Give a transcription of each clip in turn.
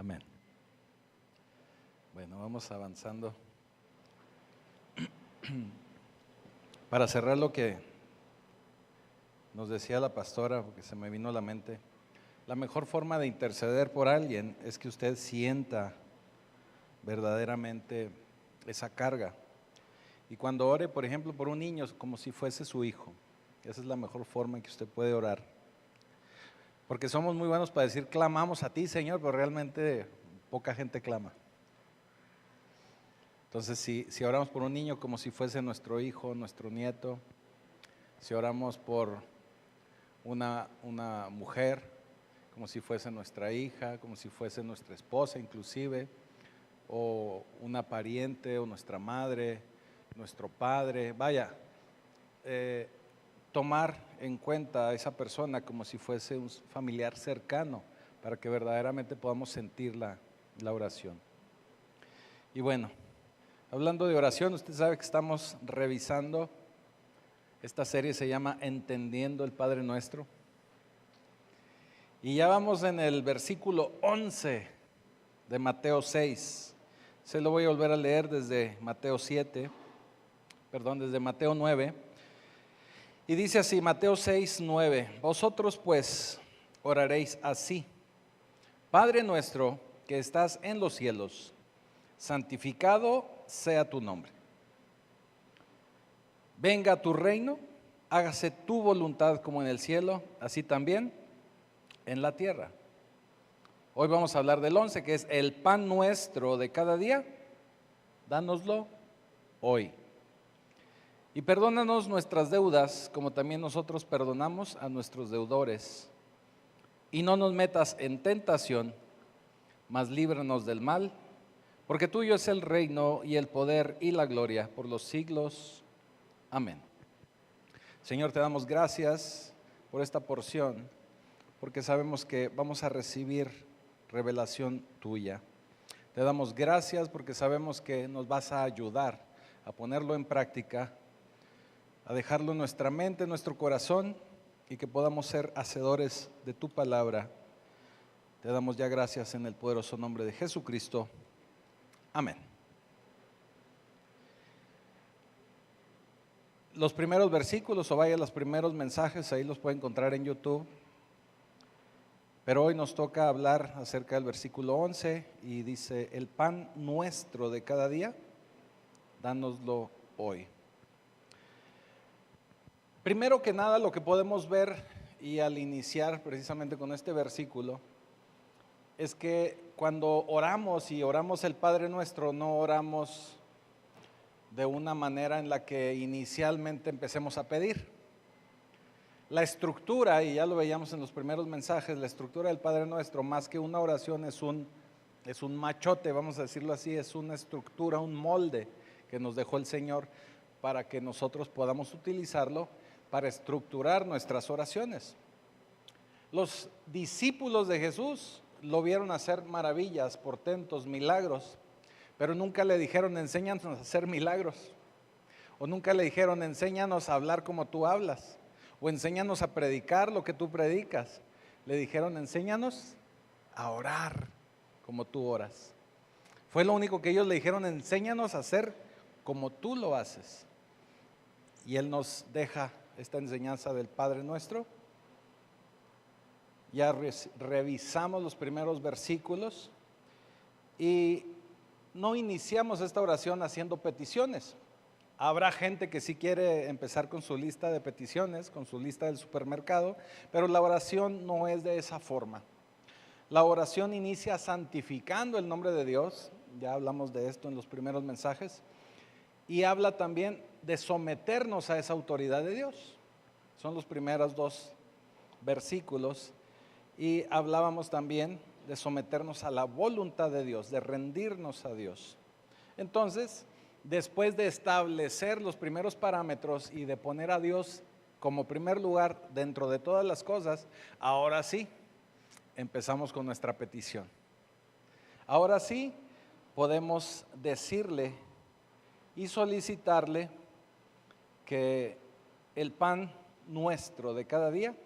Amén. Bueno, vamos avanzando. Para cerrar lo que nos decía la pastora, porque se me vino a la mente, la mejor forma de interceder por alguien es que usted sienta verdaderamente esa carga. Y cuando ore, por ejemplo, por un niño, como si fuese su hijo, esa es la mejor forma en que usted puede orar. Porque somos muy buenos para decir, clamamos a ti, Señor, pero realmente poca gente clama. Entonces, si oramos por un niño como si fuese nuestro hijo, nuestro nieto, si oramos por una mujer como si fuese nuestra hija, como si fuese nuestra esposa inclusive, o una pariente, o nuestra madre, nuestro padre, vaya, tomar en cuenta a esa persona como si fuese un familiar cercano, para que verdaderamente podamos sentir la oración. Y bueno, hablando de oración, usted sabe que estamos revisando, esta serie se llama Entendiendo el Padre Nuestro. Y ya vamos en el versículo 11 de Mateo 6. Se lo voy a volver a leer desde Mateo 9. Y dice así, Mateo 6, 9. Vosotros pues oraréis así: Padre nuestro que estás en los cielos, santificado sea tu nombre. Venga tu reino, hágase tu voluntad como en el cielo, así también en la tierra. Hoy vamos a hablar del 11, que es el pan nuestro de cada día, dánoslo hoy. Y perdónanos nuestras deudas, como también nosotros perdonamos a nuestros deudores. Y no nos metas en tentación, mas líbranos del mal, porque tuyo es el reino y el poder y la gloria por los siglos. Amén. Señor, te damos gracias por esta porción, porque sabemos que vamos a recibir revelación tuya. Te damos gracias porque sabemos que nos vas a ayudar a ponerlo en práctica, a dejarlo en nuestra mente, en nuestro corazón, y que podamos ser hacedores de tu palabra. Te damos ya gracias en el poderoso nombre de Jesucristo. Amén. Los primeros versículos, o vaya, los primeros mensajes, ahí los puede encontrar en YouTube. Pero hoy nos toca hablar acerca del versículo 11 y dice, el pan nuestro de cada día, dánoslo hoy. Primero que nada, lo que podemos ver y al iniciar precisamente con este versículo, es que cuando oramos y oramos el Padre Nuestro, no oramos de una manera en la que inicialmente empecemos a pedir. La estructura, y ya lo veíamos en los primeros mensajes, la estructura del Padre Nuestro, más que una oración, es un machote, vamos a decirlo así, es una estructura, un molde que nos dejó el Señor para que nosotros podamos utilizarlo para estructurar nuestras oraciones. Los discípulos de Jesús lo vieron hacer maravillas, portentos, milagros, pero nunca le dijeron, enséñanos a hacer milagros, o nunca le dijeron, enséñanos a hablar como tú hablas, o enséñanos a predicar lo que tú predicas. Le dijeron, enséñanos a orar como tú oras. Fue lo único que ellos le dijeron, enséñanos a hacer como tú lo haces. Y Él nos deja esta enseñanza del Padre Nuestro. Ya revisamos los primeros versículos y no iniciamos esta oración haciendo peticiones. Habrá gente que sí quiere empezar con su lista de peticiones, con su lista del supermercado, pero la oración no es de esa forma. La oración inicia santificando el nombre de Dios, ya hablamos de esto en los primeros mensajes, y habla también de someternos a esa autoridad de Dios. Son los primeros dos versículos, y hablábamos también de someternos a la voluntad de Dios, de rendirnos a Dios. Entonces, después de establecer los primeros parámetros y de poner a Dios como primer lugar dentro de todas las cosas, ahora sí, empezamos con nuestra petición. Ahora sí, podemos decirle y solicitarle que el pan nuestro de cada día,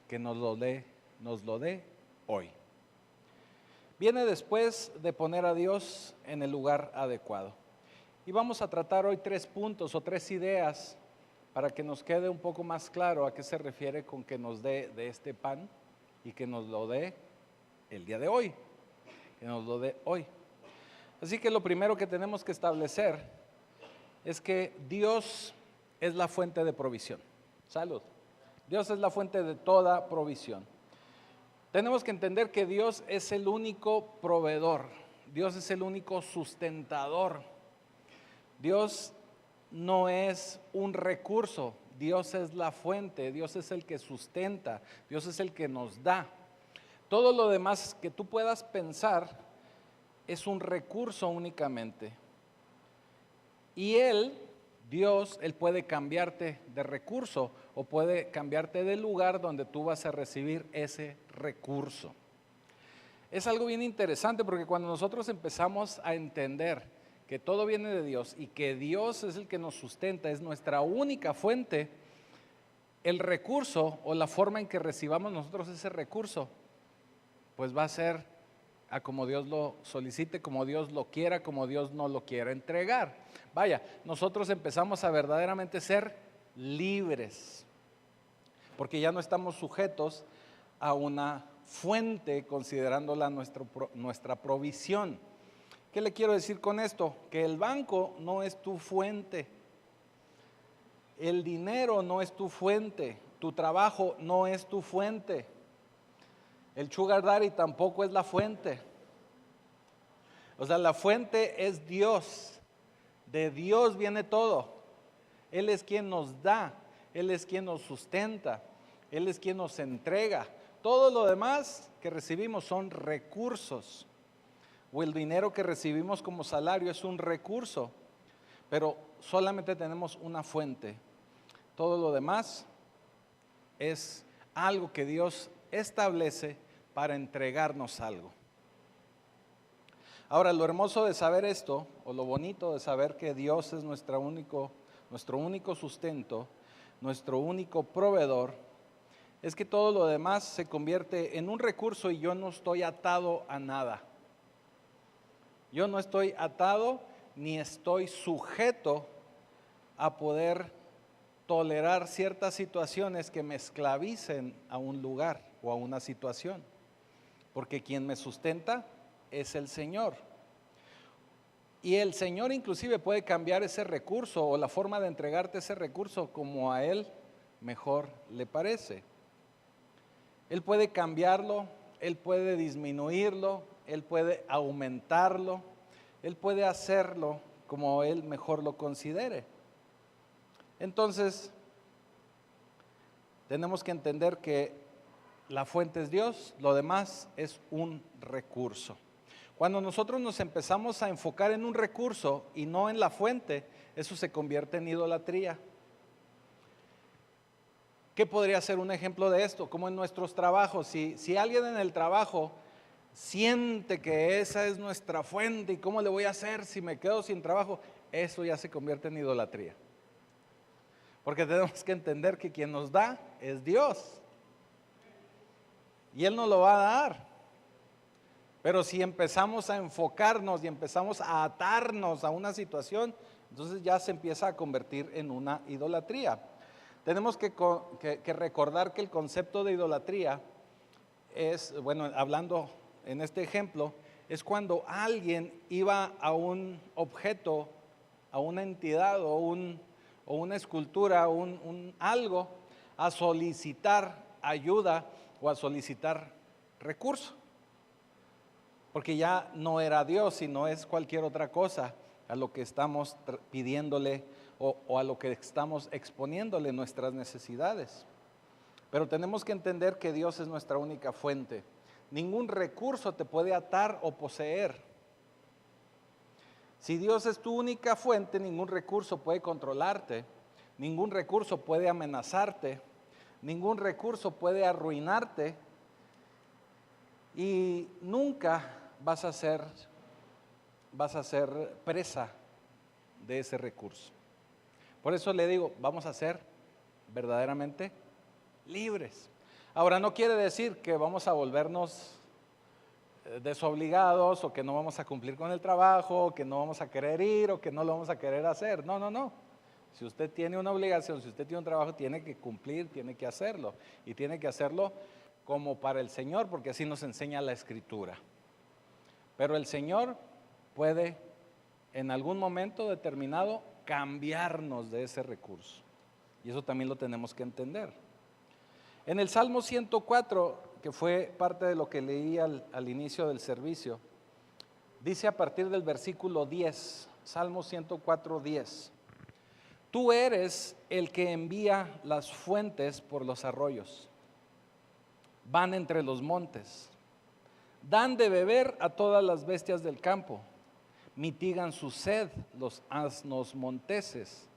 que nos lo dé hoy. viene después de poner a Dios en el lugar adecuado. Y vamos a tratar hoy 3 puntos o 3 ideas para que nos quede un poco más claro a qué se refiere con que nos dé de este pan y que nos lo dé el día de hoy, que nos lo dé hoy. Así que lo primero que tenemos que establecer es que Dios es la fuente de provisión. Salud. Dios es la fuente de toda provisión. Tenemos que entender que Dios es el único proveedor, Dios es el único sustentador. Dios no es un recurso, Dios es la fuente, Dios es el que sustenta, Dios es el que nos da. Todo lo demás que tú puedas pensar es un recurso únicamente. Y Dios, Él puede cambiarte de recurso o puede cambiarte del lugar donde tú vas a recibir ese recurso. Es algo bien interesante porque cuando nosotros empezamos a entender que todo viene de Dios y que Dios es el que nos sustenta, es nuestra única fuente, el recurso o la forma en que recibamos nosotros ese recurso, pues va a ser a como Dios lo solicite, como Dios lo quiera, como Dios no lo quiera entregar. Vaya, nosotros empezamos a verdaderamente ser libres, porque ya no estamos sujetos a una fuente considerándola nuestra provisión. ¿Qué le quiero decir con esto? Que el banco no es tu fuente, el dinero no es tu fuente, tu trabajo no es tu fuente, el sugar daddy tampoco es la fuente. O sea, la fuente es Dios, de Dios viene todo. Él es quien nos da, Él es quien nos sustenta, Él es quien nos entrega. Todo lo demás que recibimos son recursos. O el dinero que recibimos como salario es un recurso, pero solamente tenemos una fuente. Todo lo demás es algo que Dios establece para entregarnos algo. Ahora, lo hermoso de saber esto, o lo bonito de saber que Dios es nuestro único sustento, nuestro único proveedor, es que todo lo demás se convierte en un recurso y yo no estoy atado a nada. Yo no estoy atado ni estoy sujeto a poder tolerar ciertas situaciones que me esclavicen a un lugar o a una situación, porque quien me sustenta es el Señor. Y el Señor inclusive puede cambiar ese recurso o la forma de entregarte ese recurso como a Él mejor le parece. Él puede cambiarlo, Él puede disminuirlo, Él puede aumentarlo, Él puede hacerlo como Él mejor lo considere. Entonces, tenemos que entender que la fuente es Dios, lo demás es un recurso. Cuando nosotros nos empezamos a enfocar en un recurso y no en la fuente, eso se convierte en idolatría. ¿Qué podría ser un ejemplo de esto? Como en nuestros trabajos, si alguien en el trabajo siente que esa es nuestra fuente y cómo le voy a hacer si me quedo sin trabajo, eso ya se convierte en idolatría. Porque tenemos que entender que quien nos da es Dios y Él nos lo va a dar. Pero si empezamos a enfocarnos y empezamos a atarnos a una situación, entonces ya se empieza a convertir en una idolatría. Tenemos que recordar que el concepto de idolatría es, bueno, hablando en este ejemplo, es cuando alguien iba a un objeto, a una entidad o una escultura, algo, a solicitar ayuda o a solicitar recurso. Porque ya no era Dios, sino es cualquier otra cosa a lo que estamos pidiéndole o a lo que estamos exponiéndole nuestras necesidades. Pero tenemos que entender que Dios es nuestra única fuente. Ningún recurso te puede atar o poseer. Si Dios es tu única fuente, ningún recurso puede controlarte, ningún recurso puede amenazarte, ningún recurso puede arruinarte y nunca vas a ser presa de ese recurso. Por eso le digo, vamos a ser verdaderamente libres. Ahora, no quiere decir que vamos a volvernos desobligados, o que no vamos a cumplir con el trabajo, o que no vamos a querer ir, o que no lo vamos a querer hacer. No, no, no. Si usted tiene una obligación, si usted tiene un trabajo, tiene que cumplir, tiene que hacerlo. Y tiene que hacerlo como para el Señor, porque así nos enseña la Escritura. Pero el Señor puede en algún momento determinado cambiarnos de ese recurso. Y eso también lo tenemos que entender. En el Salmo 104, que fue parte de lo que leí al inicio del servicio, dice a partir del versículo 10, Salmo 104, 10. Tú eres el que envía las fuentes por los arroyos, van entre los montes, dan de beber a todas las bestias del campo, mitigan su sed los asnos monteses.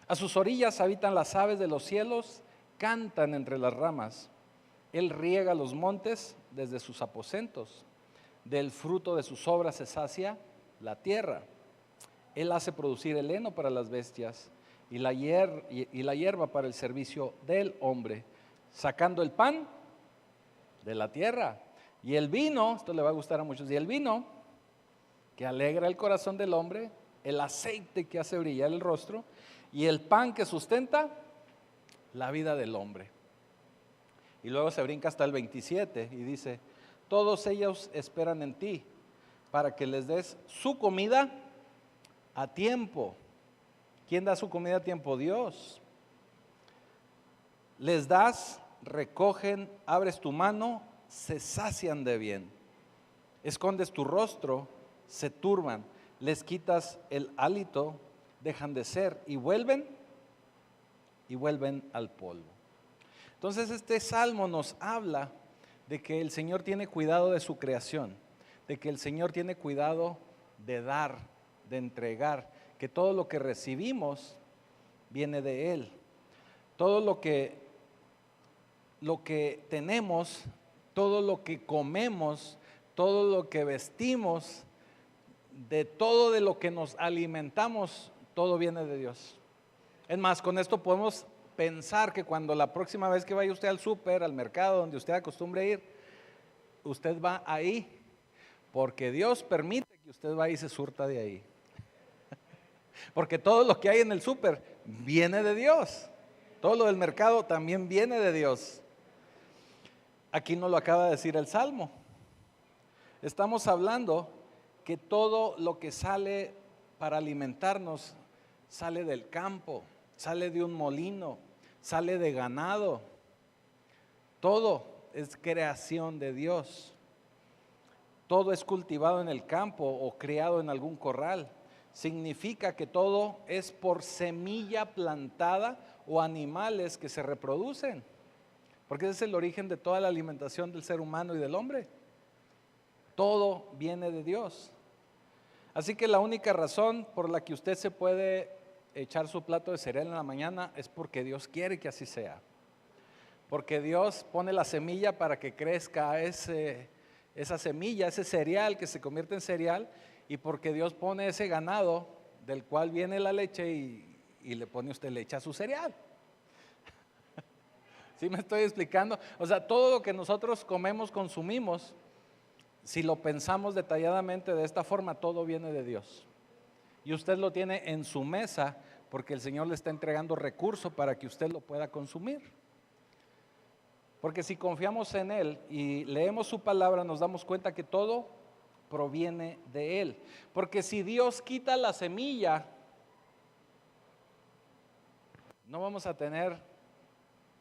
A sus orillas habitan las aves de los cielos, cantan entre las ramas. Él riega los montes desde sus aposentos, del fruto de sus obras se sacia la tierra. Él hace producir el heno para las bestias y la hierba para el servicio del hombre, sacando el pan de la tierra y el vino, esto le va a gustar a muchos, y el vino que alegra el corazón del hombre, el aceite que hace brillar el rostro y el pan que sustenta la vida del hombre. Y luego se brinca hasta el 27 y dice, todos ellos esperan en ti para que les des su comida a tiempo. ¿Quién da su comida a tiempo? Dios. Les das, recogen, abres tu mano, se sacian de bien. Escondes tu rostro, se turban, les quitas el hálito, dejan de ser y vuelven al polvo. Entonces este salmo nos habla de que el Señor tiene cuidado de su creación, de que el Señor tiene cuidado de dar, de entregar, que todo lo que recibimos viene de Él. Todo lo que tenemos, todo lo que comemos, todo lo que vestimos, de todo de lo que nos alimentamos, todo viene de Dios. Es más, con esto podemos pensar que cuando la próxima vez que vaya usted al súper, al mercado, donde usted acostumbre ir, usted va ahí, porque Dios permite que usted vaya y se surta de ahí. Porque todo lo que hay en el súper viene de Dios. Todo lo del mercado también viene de Dios. Aquí nos lo acaba de decir el Salmo. Estamos hablando que todo lo que sale para alimentarnos sale del campo, sale de un molino, sale de ganado. Todo es creación de Dios. Todo es cultivado en el campo o criado en algún corral. Significa que todo es por semilla plantada o animales que se reproducen, porque ese es el origen de toda la alimentación del ser humano y del hombre. Todo viene de Dios. Así que la única razón por la que usted se puede echar su plato de cereal en la mañana es porque Dios quiere que así sea. Porque Dios pone la semilla para que crezca esa semilla, ese cereal que se convierte en cereal, y porque Dios pone ese ganado del cual viene la leche y le pone usted leche a su cereal. ¿Sí me estoy explicando? O sea, todo lo que nosotros comemos, consumimos, si lo pensamos detalladamente de esta forma, todo viene de Dios. Y usted lo tiene en su mesa porque el Señor le está entregando recursos para que usted lo pueda consumir. Porque si confiamos en Él y leemos su palabra, nos damos cuenta que todo proviene de Él. Porque si Dios quita la semilla, no vamos a tener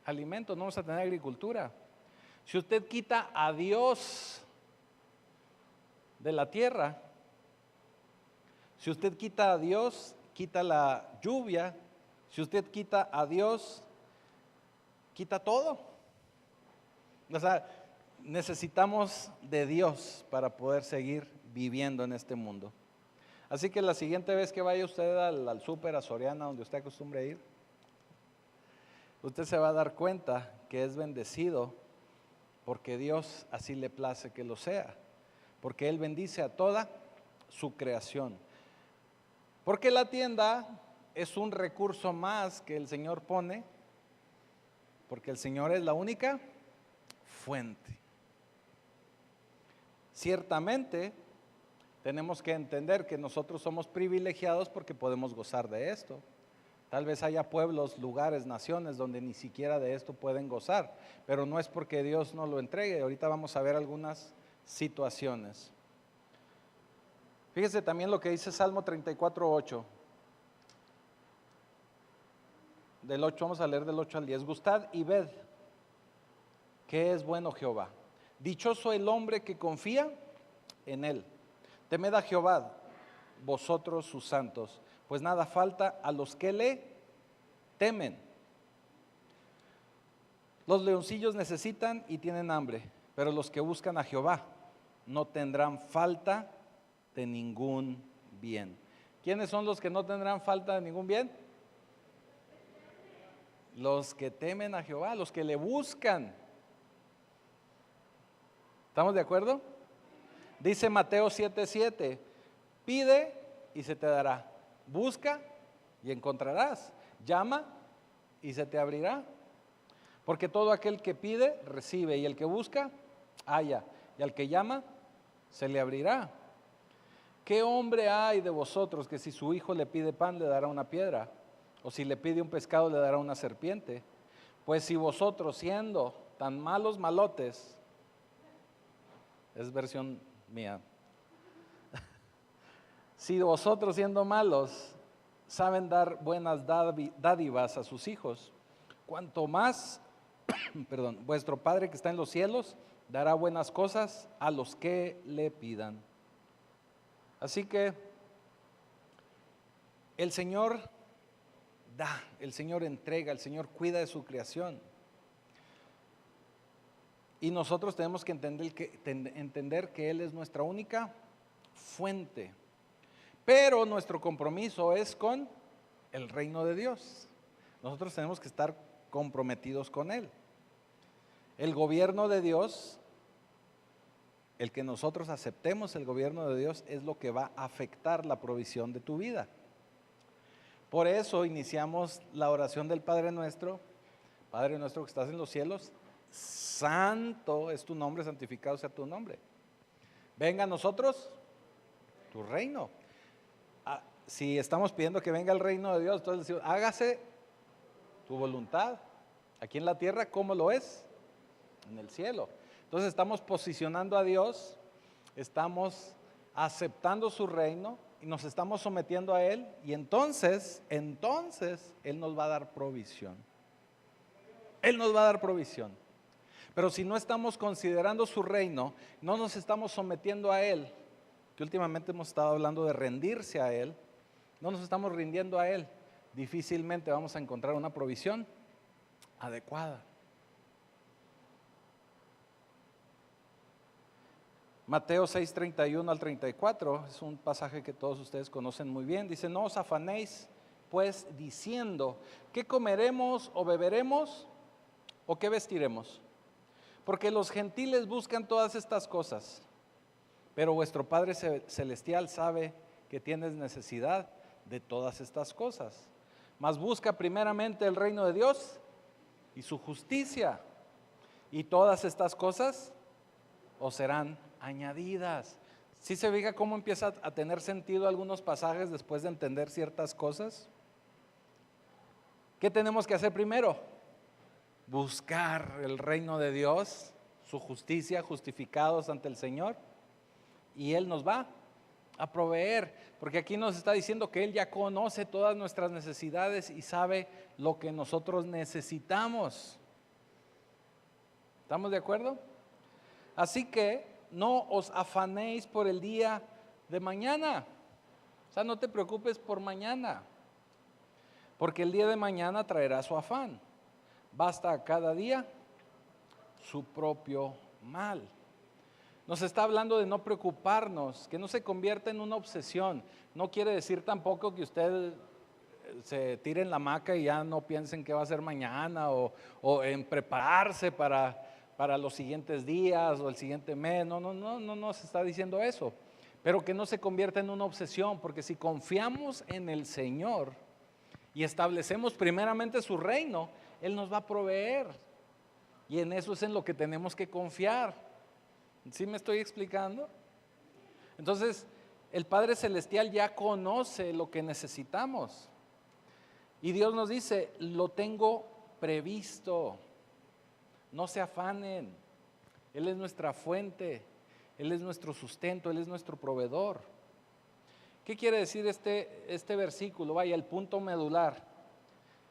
alimento, no vamos a tener agricultura. Si usted quita a Dios de la tierra, si usted quita a Dios, quita la lluvia. Si usted quita a Dios, quita todo. O sea, necesitamos de Dios para poder seguir viviendo en este mundo. Así que la siguiente vez que vaya usted al súper, a Soriana, donde usted acostumbre a ir, usted se va a dar cuenta que es bendecido porque Dios así le place que lo sea. Porque Él bendice a toda su creación. Porque la tienda es un recurso más que el Señor pone, porque el Señor es la única fuente. Ciertamente, tenemos que entender que nosotros somos privilegiados porque podemos gozar de esto. Tal vez haya pueblos, lugares, naciones donde ni siquiera de esto pueden gozar, pero no es porque Dios no lo entregue. Ahorita vamos a ver algunas situaciones. Fíjese también lo que dice Salmo 34:8. Del 8, vamos a leer del 8 al 10. Gustad y ved que es bueno Jehová. Dichoso el hombre que confía en él. Temed a Jehová, vosotros sus santos, pues nada falta a los que le temen. Los leoncillos necesitan y tienen hambre, pero los que buscan a Jehová no tendrán falta de ningún bien. ¿Quiénes son los que no tendrán falta de ningún bien? Los que temen a Jehová, los que le buscan. ¿Estamos de acuerdo? Dice Mateo 7:7, pide y se te dará, busca y encontrarás, llama y se te abrirá. Porque todo aquel que pide, recibe, y el que busca, halla, y al que llama, se le abrirá. ¿Qué hombre hay de vosotros que si su hijo le pide pan, le dará una piedra? O si le pide un pescado, le dará una serpiente. Pues si vosotros, siendo tan malos malotes, es versión mía, si vosotros siendo malos saben dar buenas dádivas a sus hijos, cuanto más, vuestro Padre que está en los cielos dará buenas cosas a los que le pidan. Así que el Señor da, el Señor entrega, el Señor cuida de su creación. Y nosotros tenemos que entender que Él es nuestra única fuente. Pero nuestro compromiso es con el reino de Dios. Nosotros tenemos que estar comprometidos con Él. El gobierno de Dios, el que nosotros aceptemos el gobierno de Dios, es lo que va a afectar la provisión de tu vida. Por eso iniciamos la oración del Padre nuestro. Padre nuestro que estás en los cielos, santo es tu nombre, santificado sea tu nombre. Venga a nosotros tu reino. Si estamos pidiendo que venga el reino de Dios, entonces decimos, hágase tu voluntad aquí en la tierra como lo es en el cielo. Entonces estamos posicionando a Dios, estamos aceptando su reino y nos estamos sometiendo a Él, y entonces Él nos va a dar provisión. Él nos va a dar provisión. Pero si no estamos considerando su reino, no nos estamos sometiendo a Él, que últimamente hemos estado hablando de rendirse a Él, no nos estamos rindiendo a Él, difícilmente vamos a encontrar una provisión adecuada. Mateo 6:31 al 34 es un pasaje que todos ustedes conocen muy bien. Dice, no os afanéis pues diciendo, ¿qué comeremos o beberemos o qué vestiremos? Porque los gentiles buscan todas estas cosas, pero vuestro Padre Celestial sabe que tienes necesidad de todas estas cosas. Mas busca primeramente el reino de Dios y su justicia, y todas estas cosas os serán añadidas. ¿Sí se fija cómo empieza a tener sentido algunos pasajes después de entender ciertas cosas? ¿Qué tenemos que hacer primero? Buscar el reino de Dios, su justicia, justificados ante el Señor, y Él nos va a proveer, porque aquí nos está diciendo que Él ya conoce todas nuestras necesidades y sabe lo que nosotros necesitamos. ¿Estamos de acuerdo? Así que no os afanéis por el día de mañana. O sea, no te preocupes por mañana, porque el día de mañana traerá su afán. Basta a cada día su propio mal. Nos está hablando de no preocuparnos, que no se convierta en una obsesión. No quiere decir tampoco que usted se tire en la hamaca y ya no piensen qué va a hacer mañana o en prepararse para los siguientes días o el siguiente mes. No se está diciendo eso. Pero que no se convierta en una obsesión, porque si confiamos en el Señor y establecemos primeramente su reino, Él nos va a proveer. Y en eso es en lo que tenemos que confiar. ¿Sí me estoy explicando? Entonces, el Padre Celestial ya conoce lo que necesitamos. Y Dios nos dice, lo tengo previsto. No se afanen. Él es nuestra fuente. Él es nuestro sustento. Él es nuestro proveedor. ¿Qué quiere decir este versículo? Vaya, el punto medular.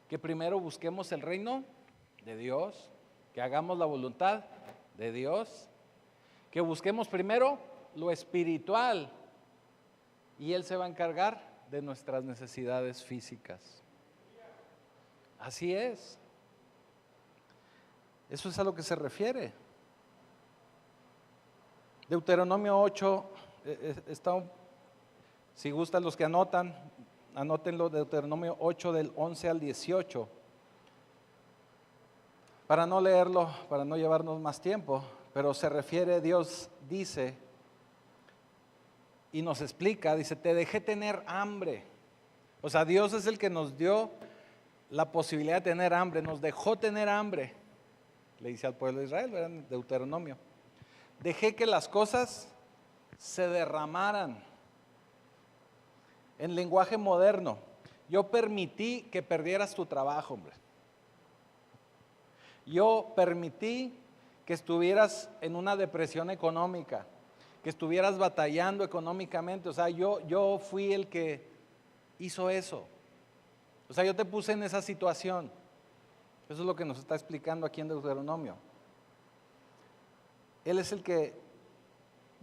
Que primero busquemos el reino de Dios. Que hagamos la voluntad de Dios. Que busquemos primero lo espiritual. Y Él se va a encargar de nuestras necesidades físicas. Así es. Eso es a lo que se refiere. Deuteronomio 8, si gustan los que anotan, anótenlo, Deuteronomio 8 del 11 al 18. Para no leerlo, para no llevarnos más tiempo, pero se refiere, Dios dice y nos explica, dice, te dejé tener hambre. O sea, Dios es el que nos dio la posibilidad de tener hambre, nos dejó tener hambre. Le dice al pueblo de Israel, ¿verdad? En Deuteronomio. Dejé que las cosas se derramaran. En lenguaje moderno, yo permití que perdieras tu trabajo, hombre. Yo permití que estuvieras en una depresión económica, que estuvieras batallando económicamente. O sea, yo fui el que hizo eso. O sea, yo te puse en esa situación. Eso es lo que nos está explicando aquí en Deuteronomio. Él es el que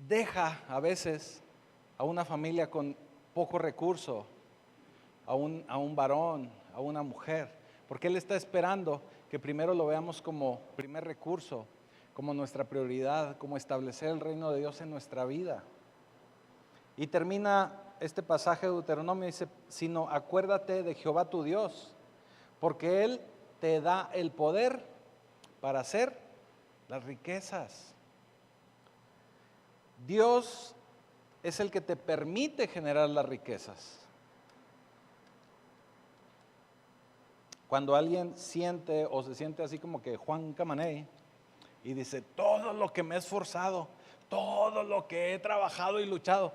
deja a veces a una familia con poco recurso, a un varón, a una mujer, porque Él está esperando que primero lo veamos como primer recurso, como nuestra prioridad, como establecer el reino de Dios en nuestra vida. Y termina este pasaje de Deuteronomio y dice, sino acuérdate de Jehová tu Dios, porque Él te da el poder para hacer las riquezas. Dios es el que te permite generar las riquezas. Cuando alguien siente o se siente así como que Juan Camaney y dice, todo lo que me he esforzado, todo lo que he trabajado y luchado,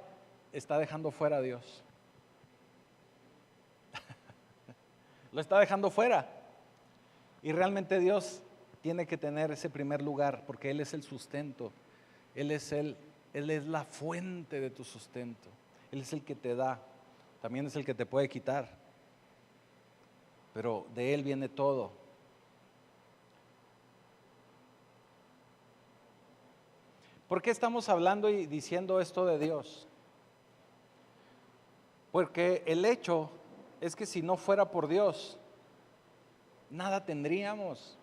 está dejando fuera a Dios. Lo está dejando fuera. Y realmente Dios tiene que tener ese primer lugar porque Él es el sustento. Él es la fuente de tu sustento. Él es el que te da. También es el que te puede quitar. Pero de Él viene todo. ¿Por qué estamos hablando y diciendo esto de Dios? Porque el hecho es que si no fuera por Dios, nada tendríamos.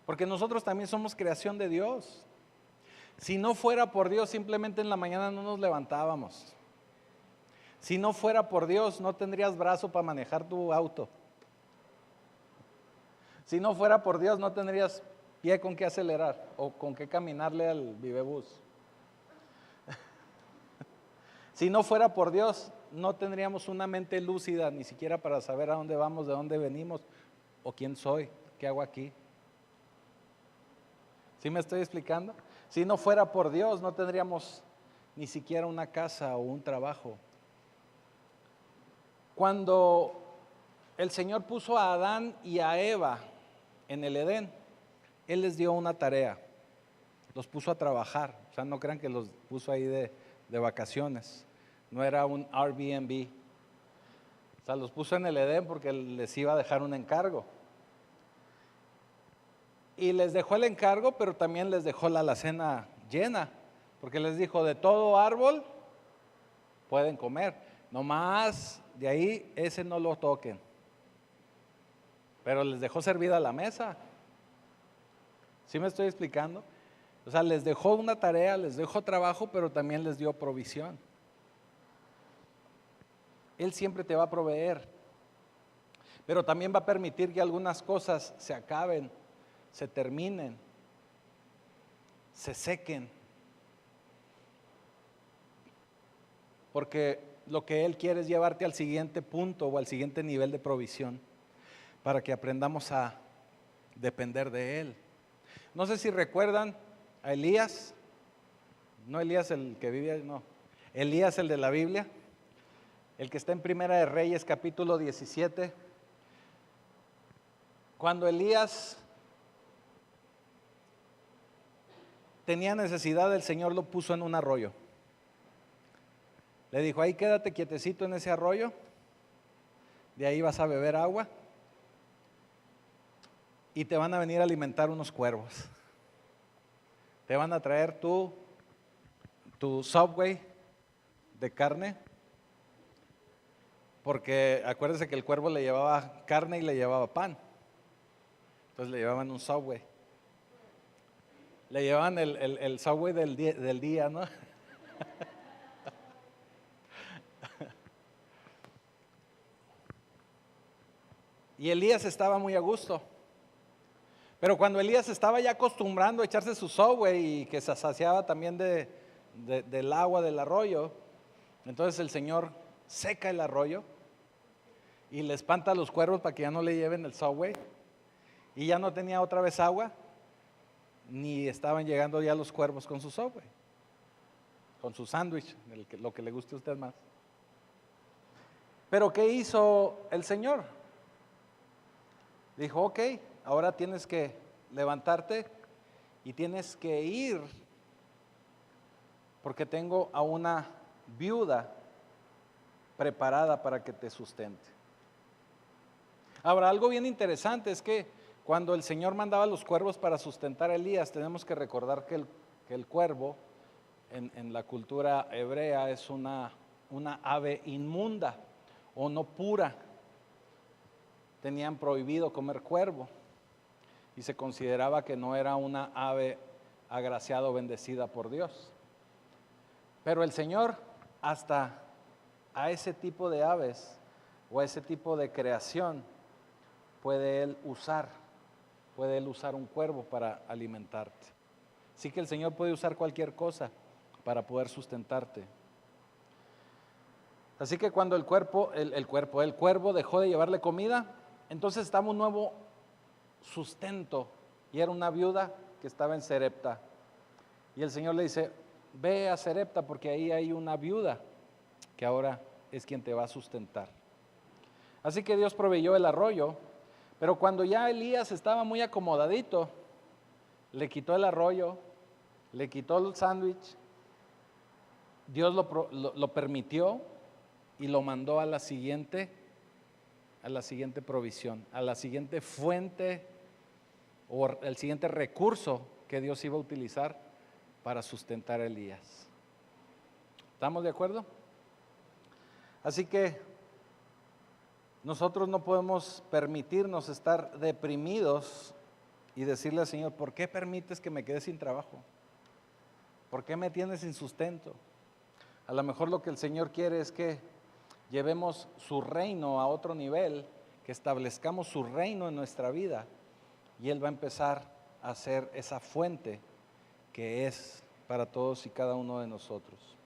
Porque nosotros también somos creación de Dios. Si no fuera por Dios, simplemente en la mañana no nos levantábamos. Si no fuera por Dios, no tendrías brazo para manejar tu auto. Si no fuera por Dios, no tendrías pie con qué acelerar o con qué caminarle al vivebús. Si no fuera por Dios, no tendríamos una mente lúcida ni siquiera para saber a dónde vamos, de dónde venimos o quién soy, qué hago aquí. ¿Sí me estoy explicando? Si no fuera por Dios, no tendríamos ni siquiera una casa o un trabajo. Cuando el Señor puso a Adán y a Eva en el Edén, Él les dio una tarea, los puso a trabajar. O sea, no crean que los puso ahí de vacaciones, no era un Airbnb. O sea, los puso en el Edén porque les iba a dejar un encargo. Y les dejó el encargo, pero también les dejó la alacena llena, porque les dijo, de todo árbol pueden comer, nomás de ahí ese no lo toquen. Pero les dejó servida la mesa. ¿Sí me estoy explicando? O sea, les dejó una tarea, les dejó trabajo, pero también les dio provisión. Él siempre te va a proveer, pero también va a permitir que algunas cosas se acaben, se terminen, se sequen. Porque lo que Él quiere es llevarte al siguiente punto o al siguiente nivel de provisión para que aprendamos a depender de Él. No sé si recuerdan a Elías. No Elías el que vivía, no. Elías el de la Biblia, el que está en Primera de Reyes capítulo 17. Cuando Elías tenía necesidad, el Señor lo puso en un arroyo. Le dijo, ahí quédate quietecito en ese arroyo, de ahí vas a beber agua y te van a venir a alimentar unos cuervos. Te van a traer tu Subway de carne, porque acuérdese que el cuervo le llevaba carne y le llevaba pan. Entonces le llevaban un Subway. Le llevaban el Subway del día, ¿no? Y Elías estaba muy a gusto. Pero cuando Elías estaba ya acostumbrando a echarse su Subway y que se saciaba también del agua del arroyo, entonces el Señor seca el arroyo y le espanta a los cuervos para que ya no le lleven el Subway. Y ya no tenía otra vez agua, ni estaban llegando ya los cuervos con su Subway, con su sándwich, lo que le guste a usted más. Pero ¿qué hizo el Señor? Dijo, ok, ahora tienes que levantarte y tienes que ir, porque tengo a una viuda preparada para que te sustente. Ahora, algo bien interesante es que cuando el Señor mandaba a los cuervos para sustentar a Elías, tenemos que recordar que el cuervo en la cultura hebrea es una ave inmunda o no pura. Tenían prohibido comer cuervo y se consideraba que no era una ave agraciada o bendecida por Dios. Pero el Señor hasta a ese tipo de aves o a ese tipo de creación puede Él usar un cuervo para alimentarte. Así que el Señor puede usar cualquier cosa para poder sustentarte. Así que cuando el cuervo dejó de llevarle comida, entonces estaba un nuevo sustento y era una viuda que estaba en Sarepta. Y el Señor le dice, ve a Sarepta porque ahí hay una viuda que ahora es quien te va a sustentar. Así que Dios proveyó el arroyo, pero cuando ya Elías estaba muy acomodadito, le quitó el arroyo, le quitó el sándwich, Dios lo permitió y lo mandó a la siguiente provisión, a la siguiente fuente o el siguiente recurso que Dios iba a utilizar para sustentar a Elías. ¿Estamos de acuerdo? Así que nosotros no podemos permitirnos estar deprimidos y decirle al Señor, ¿por qué permites que me quede sin trabajo? ¿Por qué me tienes sin sustento? A lo mejor lo que el Señor quiere es que llevemos su reino a otro nivel, que establezcamos su reino en nuestra vida y Él va a empezar a ser esa fuente que es para todos y cada uno de nosotros.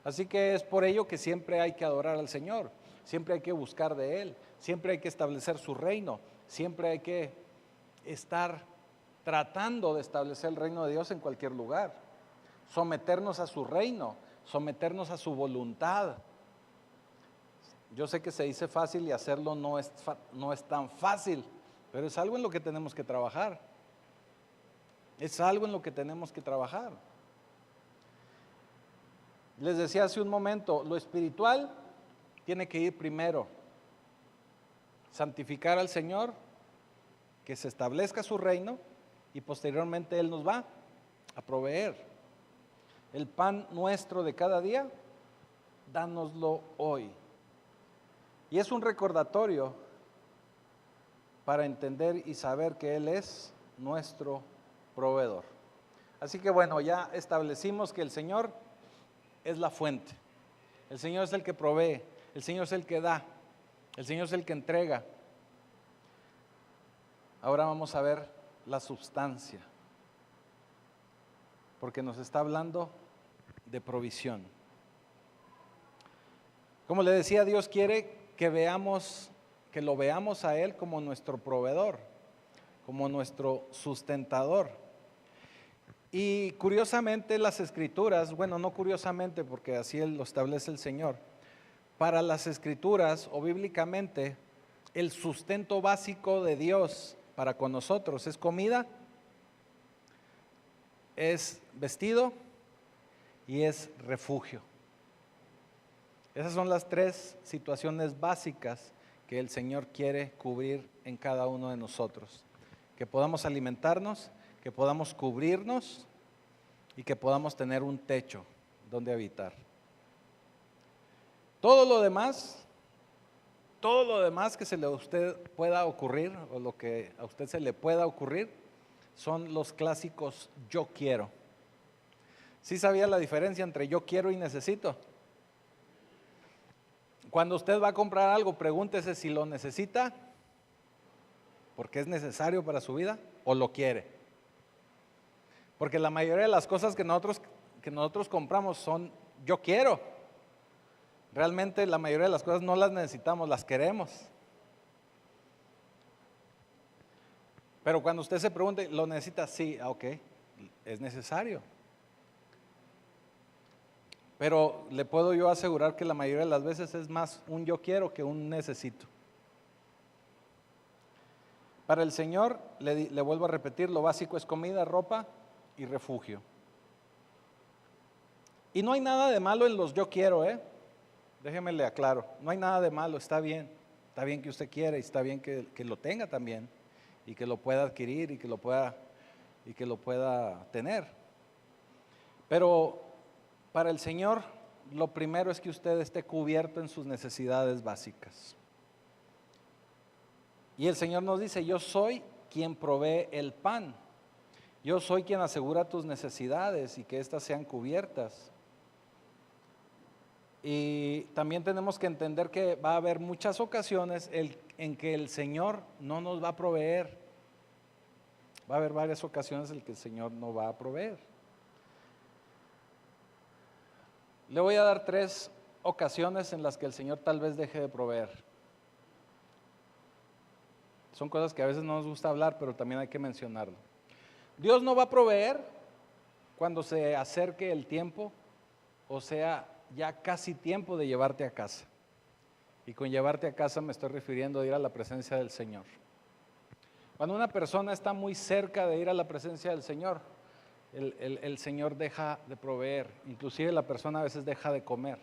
Así que es por ello que siempre hay que adorar al Señor, siempre hay que buscar de Él, siempre hay que establecer su reino, siempre hay que estar tratando de establecer el reino de Dios en cualquier lugar, someternos a su reino, someternos a su voluntad. Yo sé que se dice fácil y hacerlo no es tan fácil, pero es algo en lo que tenemos que trabajar. Es algo en lo que tenemos que trabajar. Les decía hace un momento, lo espiritual tiene que ir primero. Santificar al Señor, que se establezca su reino y posteriormente Él nos va a proveer. El pan nuestro de cada día, dánoslo hoy. Y es un recordatorio para entender y saber que Él es nuestro proveedor. Así que bueno, ya establecimos que el Señor es la fuente. El Señor es el que provee, el Señor es el que da, el Señor es el que entrega. Ahora vamos a ver la substancia, porque nos está hablando de provisión. Como le decía, Dios quiere que lo veamos a Él como nuestro proveedor, como nuestro sustentador. Y curiosamente las escrituras, bueno, no curiosamente porque así lo establece el Señor, para las escrituras o bíblicamente el sustento básico de Dios para con nosotros es comida, es vestido y es refugio. Esas son las tres situaciones básicas que el Señor quiere cubrir en cada uno de nosotros. Que podamos alimentarnos, que podamos cubrirnos y que podamos tener un techo donde habitar. Todo lo demás que se le a usted pueda ocurrir o lo que a usted se le pueda ocurrir son los clásicos yo quiero. ¿Sí sabía la diferencia entre yo quiero y necesito? Cuando usted va a comprar algo, pregúntese si lo necesita, porque es necesario para su vida, o lo quiere. Porque la mayoría de las cosas que nosotros compramos son yo quiero. Realmente la mayoría de las cosas no las necesitamos, las queremos. Pero cuando usted se pregunte, ¿lo necesita? Sí, ok, es necesario. Pero le puedo yo asegurar que la mayoría de las veces es más un yo quiero que un necesito. Para el Señor, le vuelvo a repetir, lo básico es comida, ropa y refugio. Y no hay nada de malo en los yo quiero, déjeme le aclaro, no hay nada de malo, está bien que usted quiera y está bien que lo tenga también y que lo pueda adquirir y que lo pueda tener. Pero para el Señor, lo primero es que usted esté cubierto en sus necesidades básicas. Y el Señor nos dice, yo soy quien provee el pan. Yo soy quien asegura tus necesidades y que éstas sean cubiertas. Y también tenemos que entender que va a haber muchas ocasiones en que el Señor no nos va a proveer. Va a haber varias ocasiones en que el Señor no va a proveer. Le voy a dar 3 ocasiones en las que el Señor tal vez deje de proveer. Son cosas que a veces no nos gusta hablar, pero también hay que mencionarlo. Dios no va a proveer cuando se acerque el tiempo, o sea, ya casi tiempo de llevarte a casa. Y con llevarte a casa me estoy refiriendo a ir a la presencia del Señor. Cuando una persona está muy cerca de ir a la presencia del Señor, el Señor deja de proveer, inclusive la persona a veces deja de comer,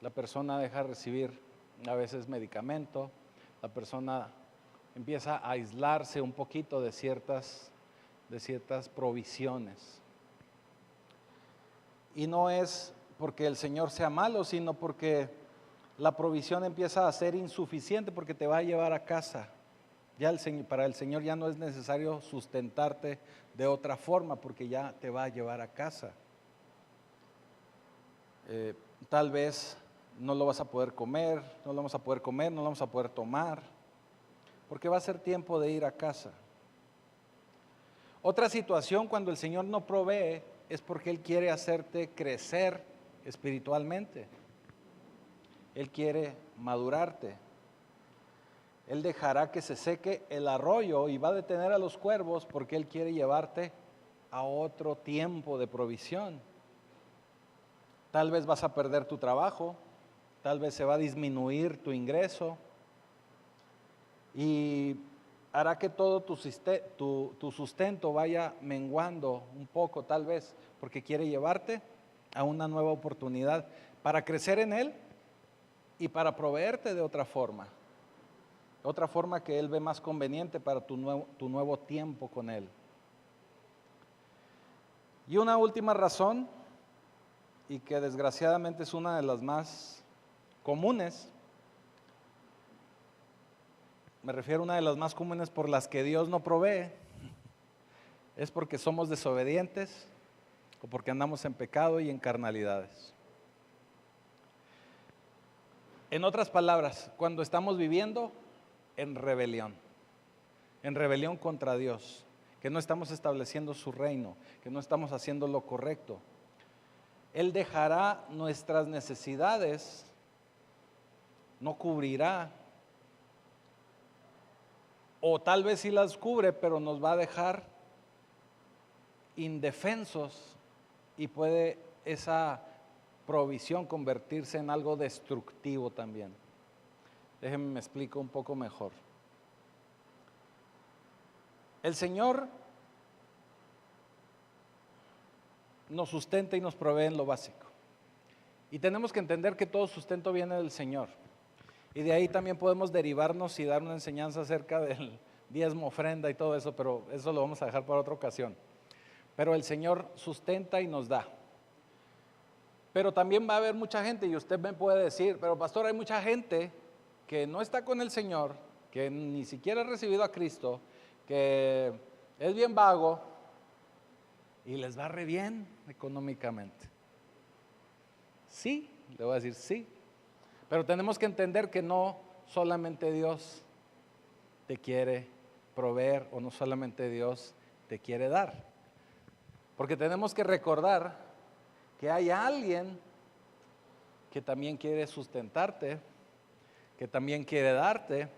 la persona deja de recibir a veces medicamento, la persona empieza a aislarse un poquito de ciertas provisiones. Y no es porque el Señor sea malo, sino porque la provisión empieza a ser insuficiente porque te va a llevar a casa. Ya para el Señor ya no es necesario sustentarte de otra forma porque ya te va a llevar a casa. Tal vez no lo vas a poder comer, no lo vamos a poder tomar, porque va a ser tiempo de ir a casa. Otra situación cuando el Señor no provee es porque Él quiere hacerte crecer espiritualmente. Él quiere madurarte. Él dejará que se seque el arroyo y va a detener a los cuervos porque Él quiere llevarte a otro tiempo de provisión. Tal vez vas a perder tu trabajo, tal vez se va a disminuir tu ingreso y hará que todo tu sustento vaya menguando un poco, tal vez, porque quiere llevarte a una nueva oportunidad para crecer en Él y para proveerte de otra forma que Él ve más conveniente para tu nuevo tiempo con Él. Y una última razón, y que desgraciadamente es una de las más comunes, me refiero a una de las más comunes por las que Dios no provee, es porque somos desobedientes o porque andamos en pecado y en carnalidades. En otras palabras, cuando estamos viviendo en rebelión contra Dios, que no estamos estableciendo su reino, que no estamos haciendo lo correcto, Él dejará nuestras necesidades, no cubrirá, o tal vez sí las cubre, pero nos va a dejar indefensos y puede esa provisión convertirse en algo destructivo también. Déjenme me explico un poco mejor. El Señor nos sustenta y nos provee en lo básico. Y tenemos que entender que todo sustento viene del Señor. Y de ahí también podemos derivarnos y dar una enseñanza acerca del diezmo, ofrenda y todo eso, pero eso lo vamos a dejar para otra ocasión. Pero el Señor sustenta y nos da. Pero también va a haber mucha gente, y usted me puede decir, pero pastor, hay mucha gente que no está con el Señor, que ni siquiera ha recibido a Cristo, que es bien vago y les va re bien económicamente. Sí, le voy a decir sí, pero tenemos que entender que no solamente Dios te quiere proveer o no solamente Dios te quiere dar, porque tenemos que recordar que hay alguien que también quiere sustentarte, que también quiere darte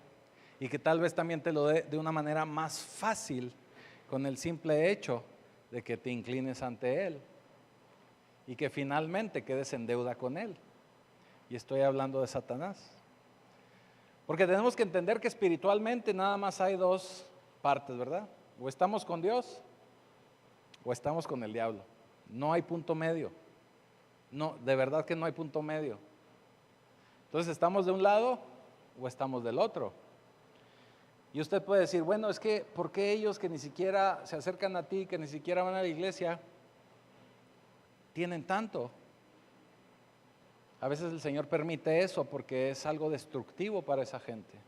y que tal vez también te lo dé de una manera más fácil con el simple hecho de que te inclines ante Él y que finalmente quedes en deuda con Él. Y estoy hablando de Satanás. Porque tenemos que entender que espiritualmente nada más hay dos partes, ¿verdad? O estamos con Dios o estamos con el diablo. No hay punto medio. No, de verdad que no hay punto medio. Entonces, ¿estamos de un lado o estamos del otro? Y usted puede decir, bueno, es que ¿por qué ellos que ni siquiera se acercan a ti, que ni siquiera van a la iglesia, tienen tanto? A veces el Señor permite eso porque es algo destructivo para esa gente.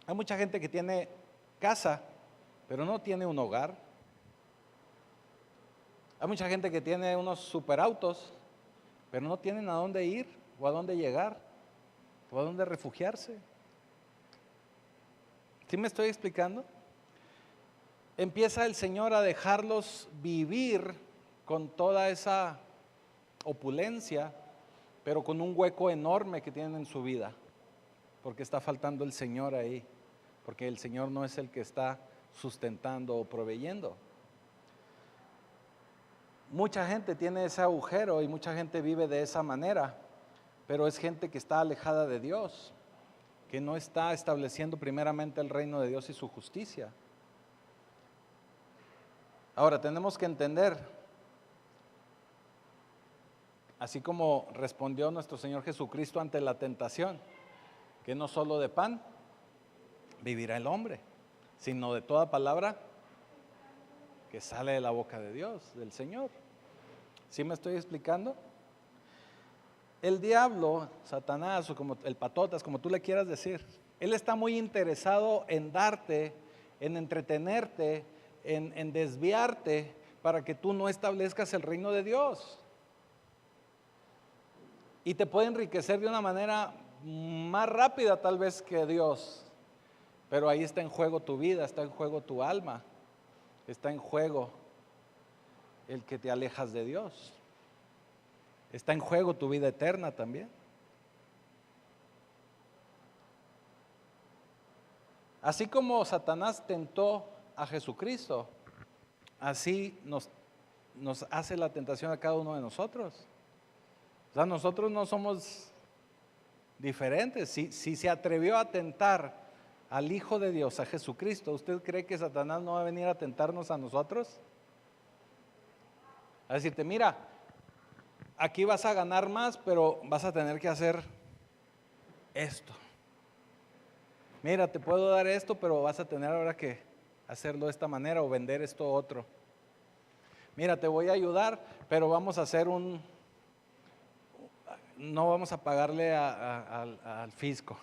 Hay mucha gente que tiene casa, pero no tiene un hogar. Hay mucha gente que tiene unos superautos, pero no tienen a dónde ir, o a dónde llegar, o a dónde refugiarse. ¿Sí me estoy explicando? Empieza el Señor a dejarlos vivir con toda esa opulencia, pero con un hueco enorme que tienen en su vida, porque está faltando el Señor ahí, porque el Señor no es el que está sustentando o proveyendo. Mucha gente tiene ese agujero y mucha gente vive de esa manera, pero es gente que está alejada de Dios, que no está estableciendo primeramente el reino de Dios y su justicia. Ahora tenemos que entender, así como respondió nuestro Señor Jesucristo ante la tentación, que no solo de pan vivirá el hombre, sino de toda palabra que sale de la boca de Dios, del Señor. ¿Sí me estoy explicando? El diablo, Satanás, o como el patotas, como tú le quieras decir, él está muy interesado en darte, en entretenerte, en desviarte para que tú no establezcas el reino de Dios. Y te puede enriquecer de una manera más rápida tal vez que Dios, pero ahí está en juego tu vida, está en juego tu alma, está en juego el que te alejas de Dios, está en juego tu vida eterna también. Así como Satanás tentó a Jesucristo, así nos hace la tentación a cada uno de nosotros. O sea, nosotros no somos diferentes. Si se atrevió a tentar al Hijo de Dios, a Jesucristo, ¿usted cree que Satanás no va a venir a tentarnos a nosotros? A decirte, mira, aquí vas a ganar más, pero vas a tener que hacer esto. Mira, te puedo dar esto, pero vas a tener ahora que hacerlo de esta manera o vender esto otro. Mira, te voy a ayudar, pero vamos a hacer no vamos a pagarle al fisco.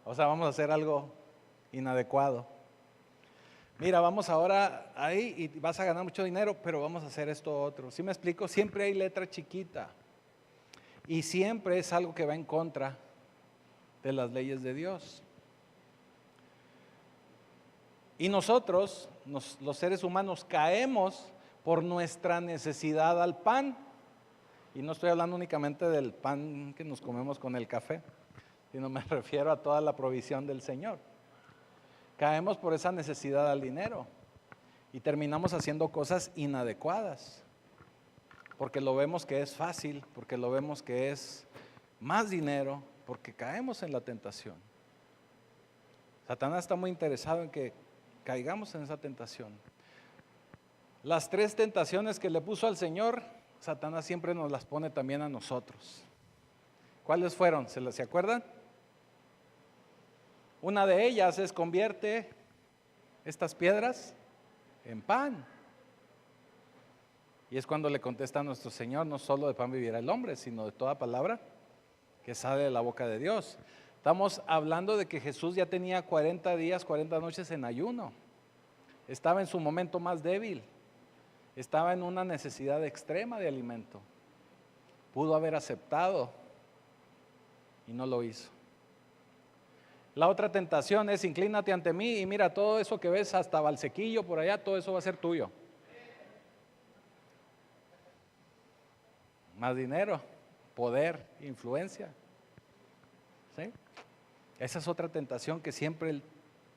O sea, vamos a hacer algo inadecuado. Mira, vamos ahora ahí y vas a ganar mucho dinero, pero vamos a hacer esto otro. ¿Sí me explico? Siempre hay letra chiquita. Y siempre es algo que va en contra de las leyes de Dios. Y nosotros, los seres humanos, caemos por nuestra necesidad al pan. Y no estoy hablando únicamente del pan que nos comemos con el café, sino me refiero a toda la provisión del Señor. Caemos por esa necesidad al dinero. y terminamos haciendo cosas inadecuadas, porque lo vemos que es fácil, porque lo vemos que es más dinero, porque caemos en la tentación. Satanás está muy interesado en que caigamos en esa tentación. Las 3 tentaciones que le puso al Señor, Satanás siempre nos las pone también a nosotros. ¿Cuáles fueron? ¿Se acuerdan? Una de ellas es: convierte estas piedras en pan. Y es cuando le contesta a nuestro Señor: no solo de pan vivirá el hombre, sino de toda palabra que sale de la boca de Dios. Estamos hablando de que Jesús ya tenía 40 días, 40 noches en ayuno. Estaba en su momento más débil. Estaba en una necesidad extrema de alimento. Pudo haber aceptado y no lo hizo. La otra tentación es: inclínate ante mí y mira, todo eso que ves hasta Valsequillo por allá, todo eso va a ser tuyo. Más dinero, poder, influencia. ¿Sí? Esa es otra tentación que siempre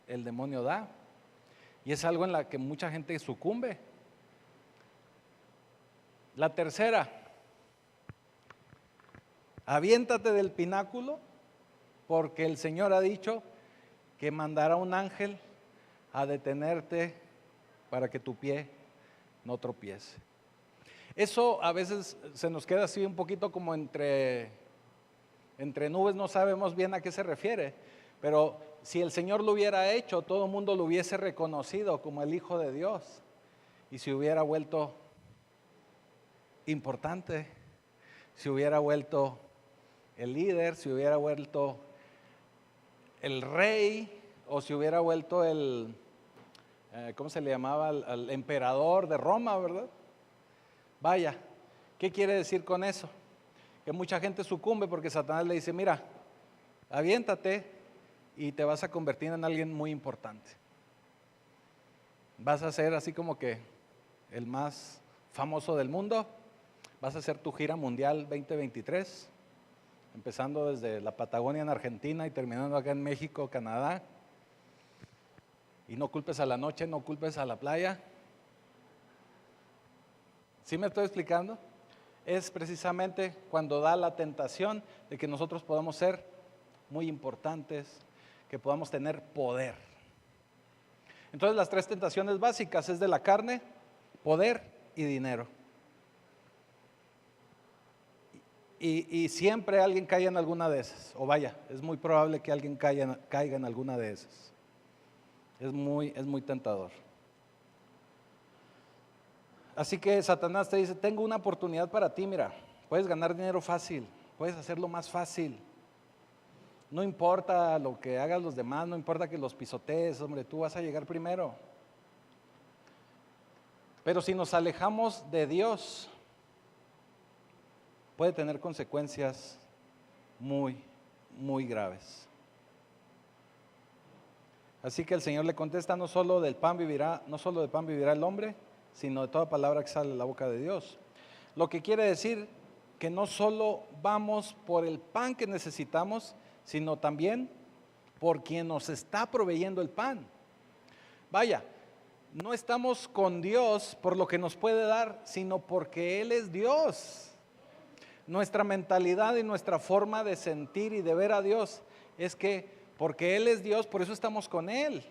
el demonio da. Y es algo en la que mucha gente sucumbe. La tercera: aviéntate del pináculo, porque el Señor ha dicho que mandará un ángel a detenerte para que tu pie no tropiece. Eso a veces se nos queda así un poquito como entre nubes, no sabemos bien a qué se refiere, pero si el Señor lo hubiera hecho, todo el mundo lo hubiese reconocido como el Hijo de Dios y se hubiera vuelto importante, se hubiera vuelto el líder, se hubiera vuelto el rey, o se hubiera vuelto el, ¿cómo se le llamaba? Al emperador de Roma, ¿verdad? Vaya, ¿qué quiere decir con eso? Que mucha gente sucumbe porque Satanás le dice: mira, aviéntate y te vas a convertir en alguien muy importante. Vas a ser así como que el más famoso del mundo. Vas a hacer tu gira mundial 2023, empezando desde la Patagonia en Argentina y terminando acá en México, Canadá. Y no culpes a la noche, no culpes a la playa. ¿Sí me estoy explicando? Es precisamente cuando da la tentación de que nosotros podamos ser muy importantes, que podamos tener poder. Entonces las 3 tentaciones básicas es de la carne, poder y dinero. Y siempre alguien cae en alguna de esas, o vaya, es muy probable que alguien caiga en alguna de esas. Es muy tentador. Así que Satanás te dice: tengo una oportunidad para ti, mira, puedes ganar dinero fácil, puedes hacerlo más fácil. No importa lo que hagan los demás, no importa que los pisotees, hombre, tú vas a llegar primero. Pero si nos alejamos de Dios, puede tener consecuencias muy graves. Así que el Señor le contesta: no solo de pan vivirá el hombre, sino de toda palabra que sale de la boca de Dios. Lo que quiere decir que no solo vamos por el pan que necesitamos, sino también por quien nos está proveyendo el pan. Vaya, no estamos con Dios por lo que nos puede dar, sino porque Él es Dios. Nuestra mentalidad y nuestra forma de sentir y de ver a Dios es que porque Él es Dios, por eso estamos con Él.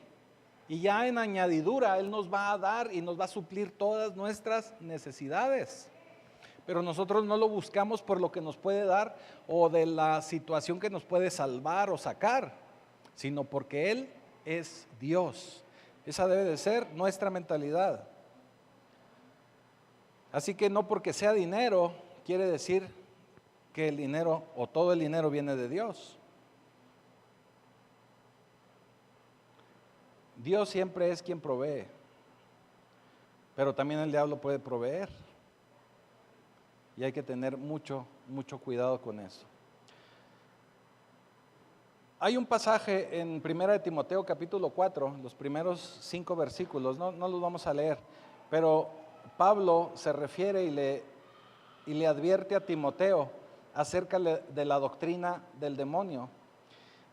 Y ya en añadidura Él nos va a dar y nos va a suplir todas nuestras necesidades. Pero nosotros no lo buscamos por lo que nos puede dar o de la situación que nos puede salvar o sacar, sino porque Él es Dios. Esa debe de ser nuestra mentalidad. Así que no porque sea dinero quiere decir que el dinero o todo el dinero viene de Dios. Dios siempre es quien provee, pero también el diablo puede proveer. Y hay que tener mucho cuidado con eso. Hay un pasaje en 1 Timoteo capítulo 4, los primeros 5 versículos, no los vamos a leer, pero Pablo se refiere y le advierte a Timoteo acerca de la doctrina del demonio.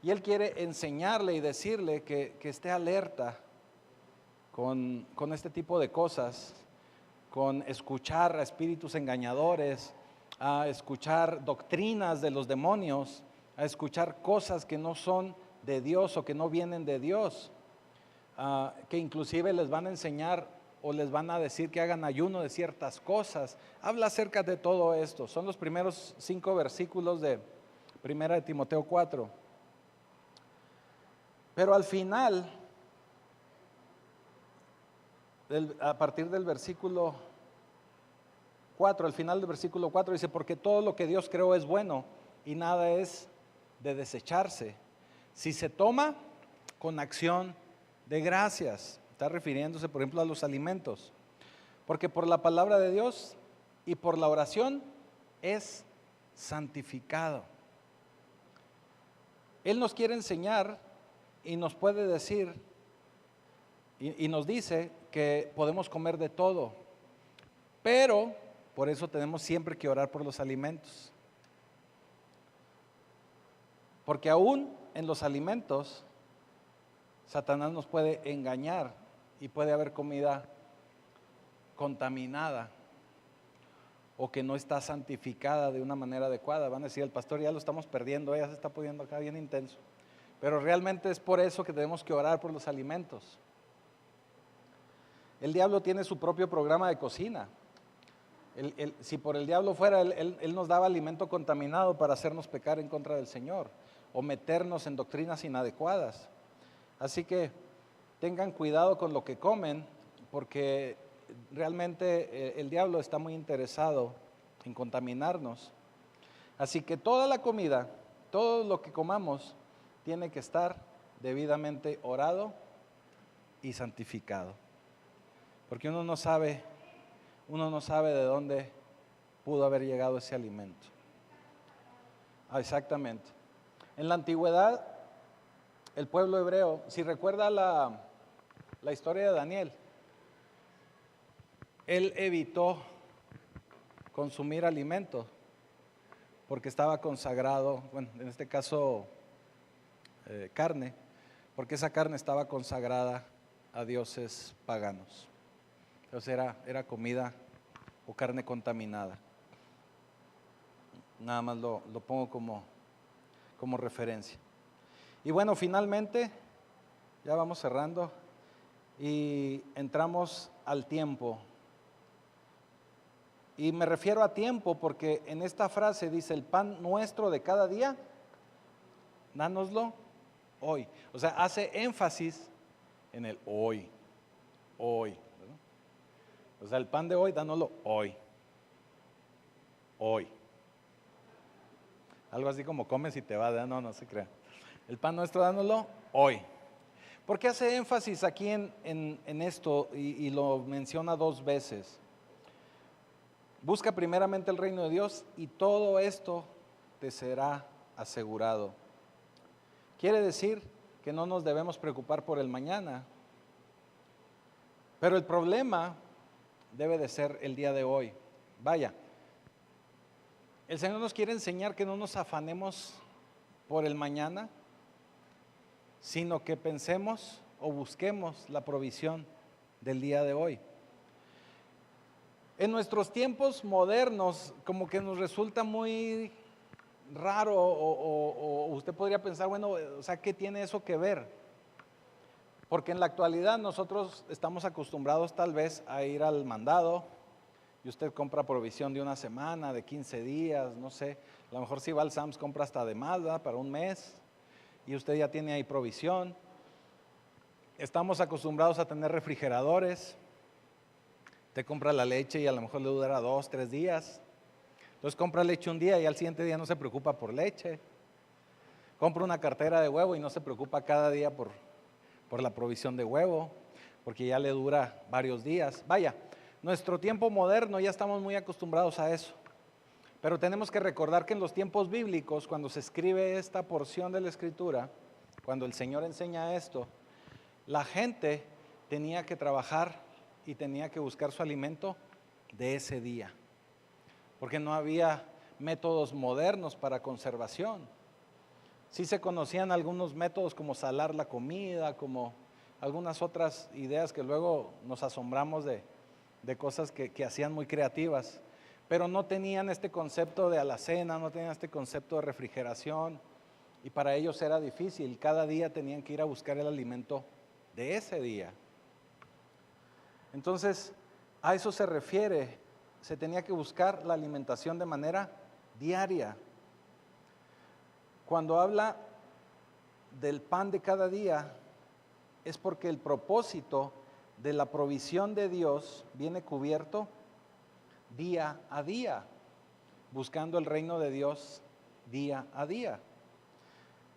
Y él quiere enseñarle y decirle que esté alerta con este tipo de cosas, con escuchar a espíritus engañadores, a escuchar doctrinas de los demonios, a escuchar cosas que no son de Dios o que no vienen de Dios, que inclusive les van a enseñar o les van a decir que hagan ayuno de ciertas cosas. Habla acerca de todo esto. Son los primeros 5 versículos de 1 de Timoteo 4. Pero al final, a partir del versículo 4, al final del versículo 4 dice, porque todo lo que Dios creó es bueno y nada es de desecharse, si se toma con acción de gracias. Está refiriéndose, por ejemplo, a los alimentos. Porque por la palabra de Dios y por la oración es santificado. Él nos quiere enseñar y nos puede decir y nos dice que podemos comer de todo, pero por eso tenemos siempre que orar por los alimentos. Porque aún en los alimentos, Satanás nos puede engañar y puede haber comida contaminada o que no está santificada de una manera adecuada. Van a decir, el pastor, ya lo estamos perdiendo, ya se está poniendo acá bien intenso. Pero realmente es por eso que tenemos que orar por los alimentos. El diablo tiene su propio programa de cocina. Si por el diablo fuera, él nos daba alimento contaminado para hacernos pecar en contra del Señor o meternos en doctrinas inadecuadas. Así que tengan cuidado con lo que comen, porque realmente el diablo está muy interesado en contaminarnos. Así que toda la comida, todo lo que comamos, tiene que estar debidamente orado y santificado. Porque uno no sabe de dónde pudo haber llegado ese alimento. Exactamente. En la antigüedad, el pueblo hebreo, si recuerda la historia de Daniel, él evitó consumir alimento porque estaba consagrado, bueno, en este caso carne, porque esa carne estaba consagrada a dioses paganos. Entonces era comida o carne contaminada. Nada más lo pongo como referencia. Y bueno, finalmente, ya vamos cerrando y entramos al tiempo. Y me refiero a tiempo porque en esta frase dice, el pan nuestro de cada día, dánoslo hoy. O sea, hace énfasis en el hoy. ¿Verdad? O sea, el pan de hoy, dánoslo hoy. Hoy. Algo así como comes y te va, ¿verdad? No se crea. El pan nuestro, dánoslo hoy. ¿Por qué hace énfasis aquí en esto y lo menciona 2 veces? Busca primeramente el reino de Dios y todo esto te será asegurado. Quiere decir que no nos debemos preocupar por el mañana, pero el problema debe de ser el día de hoy. Vaya, el Señor nos quiere enseñar que no nos afanemos por el mañana, sino que pensemos o busquemos la provisión del día de hoy. En nuestros tiempos modernos, como que nos resulta muy raro o usted podría pensar, bueno, o sea, ¿qué tiene eso que ver? Porque en la actualidad nosotros estamos acostumbrados tal vez a ir al mandado y usted compra provisión de una semana, de 15 días, no sé, a lo mejor si va al Sam's compra hasta de más, ¿verdad? Para un mes y usted ya tiene ahí provisión. Estamos acostumbrados a tener refrigeradores. Usted compra la leche y a lo mejor le dura 2, 3 días. Entonces compra leche un día y al siguiente día no se preocupa por leche. Compra una cartera de huevo y no se preocupa cada día por la provisión de huevo, porque ya le dura varios días. Vaya, nuestro tiempo moderno ya estamos muy acostumbrados a eso. Pero tenemos que recordar que en los tiempos bíblicos, cuando se escribe esta porción de la Escritura, cuando el Señor enseña esto, la gente tenía que trabajar y tenía que buscar su alimento de ese día, porque no había métodos modernos para conservación. Sí se conocían algunos métodos como salar la comida, como algunas otras ideas que luego nos asombramos de cosas que hacían muy creativas, pero no tenían este concepto de alacena, no tenían este concepto de refrigeración, y para ellos era difícil. Cada día tenían que ir a buscar el alimento de ese día. Entonces, a eso se refiere, se tenía que buscar la alimentación de manera diaria. Cuando habla del pan de cada día, es porque el propósito de la provisión de Dios viene cubierto día a día, buscando el reino de Dios día a día.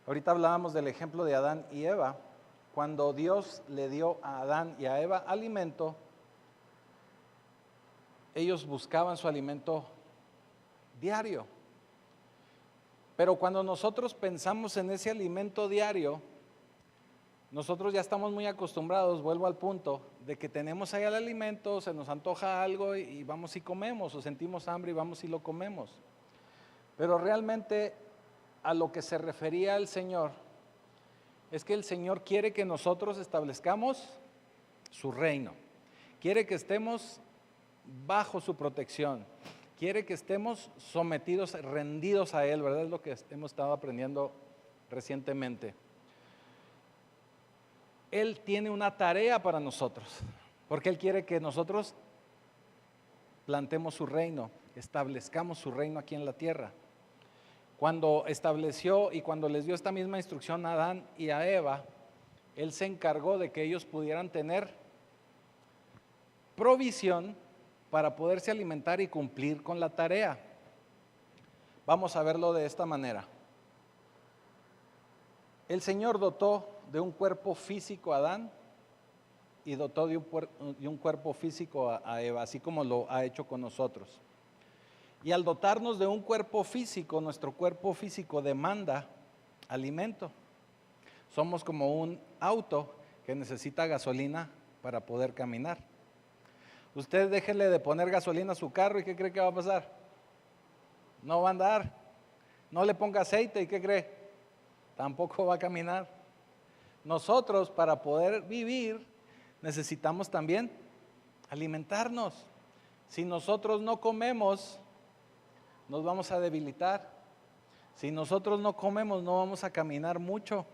Ahorita hablábamos del ejemplo de Adán y Eva. Cuando Dios le dio a Adán y a Eva alimento, ellos buscaban su alimento diario. Pero cuando nosotros pensamos en ese alimento diario, nosotros ya estamos muy acostumbrados, vuelvo al punto, de que tenemos ahí el alimento, se nos antoja algo y vamos y comemos, o sentimos hambre y vamos y lo comemos. Pero realmente a lo que se refería el Señor es que el Señor quiere que nosotros establezcamos su reino, quiere que estemos bajo su protección, quiere que estemos sometidos, rendidos a Él, ¿verdad? Es lo que hemos estado aprendiendo recientemente. Él tiene una tarea para nosotros, porque Él quiere que nosotros plantemos su reino, establezcamos su reino aquí en la tierra. Cuando estableció y cuando les dio esta misma instrucción a Adán y a Eva, Él se encargó de que ellos pudieran tener provisión para poderse alimentar y cumplir con la tarea. Vamos a verlo de esta manera. El Señor dotó de un cuerpo físico a Adán y dotó de un cuerpo físico a Eva, así como lo ha hecho con nosotros. Y al dotarnos de un cuerpo físico, nuestro cuerpo físico demanda alimento. Somos como un auto que necesita gasolina para poder caminar. Usted déjele de poner gasolina a su carro y ¿qué cree que va a pasar? No va a andar. No le ponga aceite y ¿qué cree? Tampoco va a caminar. Nosotros, para poder vivir, necesitamos también alimentarnos. Si nosotros no comemos, nos vamos a debilitar. Si nosotros no comemos, no vamos a caminar mucho.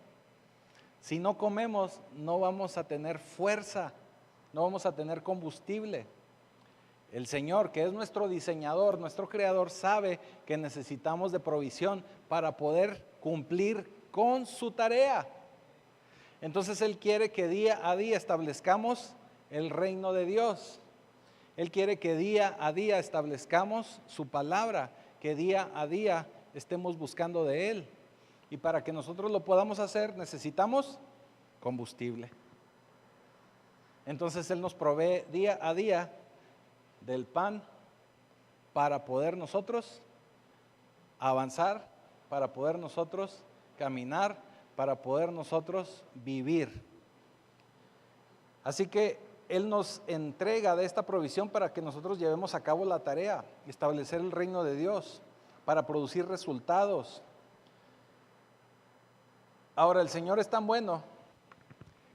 Si no comemos, no vamos a tener fuerza, no vamos a tener combustible. El Señor, que es nuestro diseñador, nuestro creador, sabe que necesitamos de provisión para poder cumplir con su tarea. Entonces Él quiere que día a día establezcamos el reino de Dios. Él quiere que día a día establezcamos su palabra, que día a día estemos buscando de Él. Y para que nosotros lo podamos hacer necesitamos combustible. Entonces Él nos provee día a día del pan para poder nosotros avanzar, para poder nosotros caminar, para poder nosotros vivir. Así que Él nos entrega de esta provisión para que nosotros llevemos a cabo la tarea, establecer el reino de Dios, para producir resultados. Ahora, el Señor es tan bueno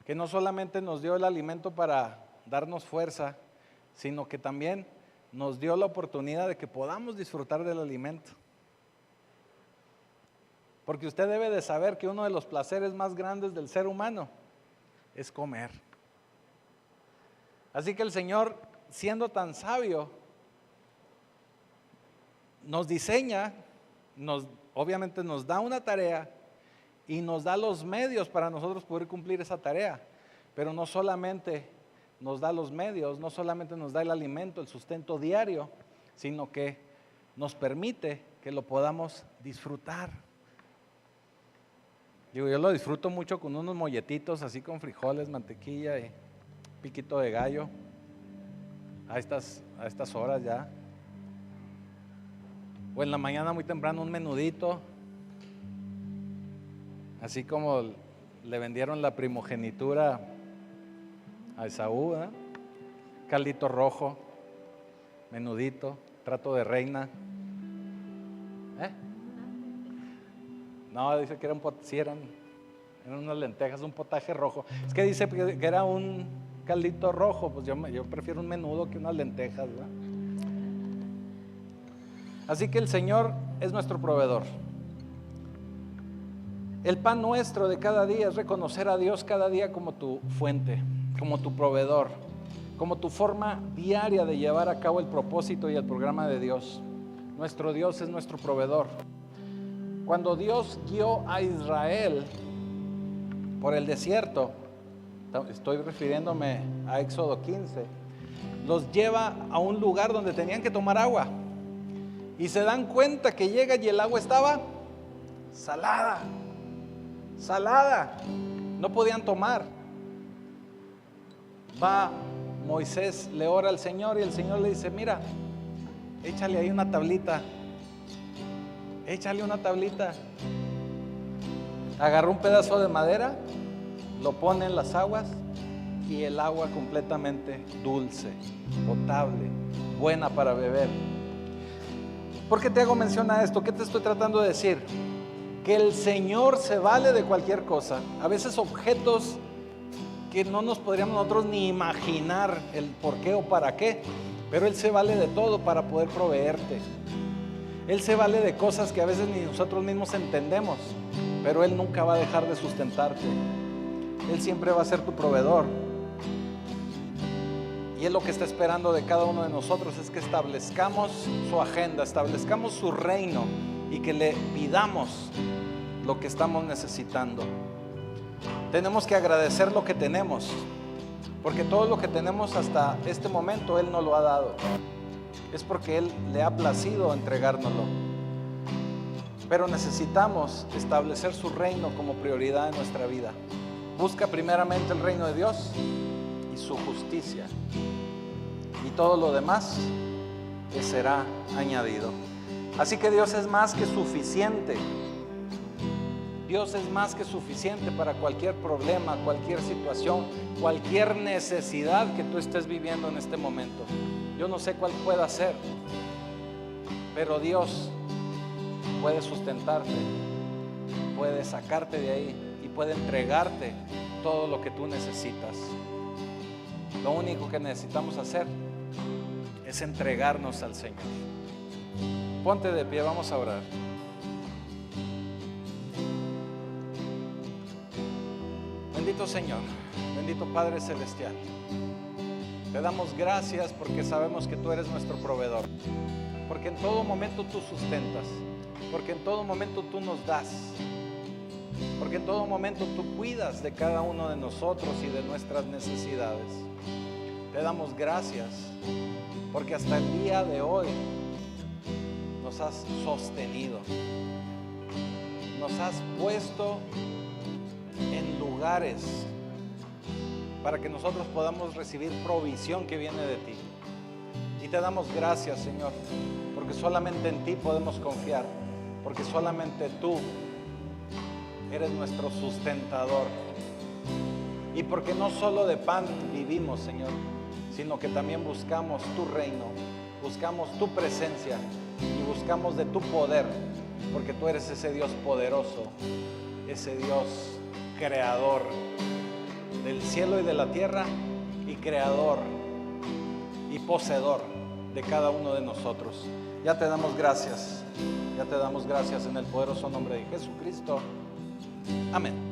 que no solamente nos dio el alimento para darnos fuerza, sino que también nos dio la oportunidad de que podamos disfrutar del alimento. Porque usted debe de saber que uno de los placeres más grandes del ser humano es comer. Así que el Señor, siendo tan sabio, nos diseña, obviamente nos da una tarea y nos da los medios para nosotros poder cumplir esa tarea. Pero no solamente nos da los medios, no solamente nos da el alimento, el sustento diario, sino que nos permite que lo podamos disfrutar. Yo lo disfruto mucho con unos molletitos así con frijoles, mantequilla y piquito de gallo a estas horas ya. O en la mañana muy temprano un menudito, así como le vendieron la primogenitura a Esaú, ¿eh? Caldito rojo, menudito, trato de reina. No, dice que eran. eran unas lentejas, un potaje rojo. Es que dice que era un caldito rojo, pues yo prefiero un menudo que unas lentejas, ¿verdad? Así que el Señor es nuestro proveedor. El pan nuestro de cada día es reconocer a Dios cada día como tu fuente, como tu proveedor, como tu forma diaria de llevar a cabo el propósito y el programa de Dios. Nuestro Dios es nuestro proveedor. Cuando Dios guió a Israel por el desierto, estoy refiriéndome a Éxodo 15, los lleva a un lugar donde tenían que tomar agua y se dan cuenta que llega y el agua estaba salada, no podían tomar. Va Moisés, le ora al Señor y el Señor le dice: mira, échale ahí una tablita. Échale una tablita. Agarró un pedazo de madera, lo pone en las aguas y el agua completamente dulce, potable, buena para beber. ¿Por qué te hago mención a esto? ¿Qué te estoy tratando de decir? Que el Señor se vale de cualquier cosa. A veces objetos que no nos podríamos nosotros ni imaginar el por qué o para qué, pero Él se vale de todo para poder proveerte. Él se vale de cosas que a veces ni nosotros mismos entendemos, pero Él nunca va a dejar de sustentarte. Él siempre va a ser tu proveedor. Y Él lo que está esperando de cada uno de nosotros es que establezcamos su agenda, establezcamos su reino y que le pidamos lo que estamos necesitando. Tenemos que agradecer lo que tenemos, porque todo lo que tenemos hasta este momento Él nos lo ha dado. Es porque Él le ha placido entregárnoslo. Pero necesitamos establecer su reino como prioridad en nuestra vida. Busca primeramente el reino de Dios y su justicia, y todo lo demás te será añadido. Así que Dios es más que suficiente. Dios es más que suficiente para cualquier problema, cualquier situación, cualquier necesidad que tú estés viviendo en este momento. Yo no sé cuál pueda ser, pero Dios puede sustentarte, puede sacarte de ahí y puede entregarte todo lo que tú necesitas. Lo único que necesitamos hacer es entregarnos al Señor. Ponte de pie, vamos a orar. Bendito Señor, bendito Padre Celestial, te damos gracias porque sabemos que tú eres nuestro proveedor, porque en todo momento tú sustentas, porque en todo momento tú nos das, porque en todo momento tú cuidas de cada uno de nosotros y de nuestras necesidades. Te damos gracias porque hasta el día de hoy nos has sostenido, nos has puesto en lugares para que nosotros podamos recibir provisión que viene de ti. Y te damos gracias, Señor, porque solamente en ti podemos confiar, porque solamente tú eres nuestro sustentador, y porque no solo de pan vivimos, Señor, sino que también buscamos tu reino, buscamos tu presencia y buscamos de tu poder, porque tú eres ese Dios poderoso, ese Dios creador del cielo y de la tierra, y creador y poseedor de cada uno de nosotros. Ya te damos gracias en el poderoso nombre de Jesucristo. Amén.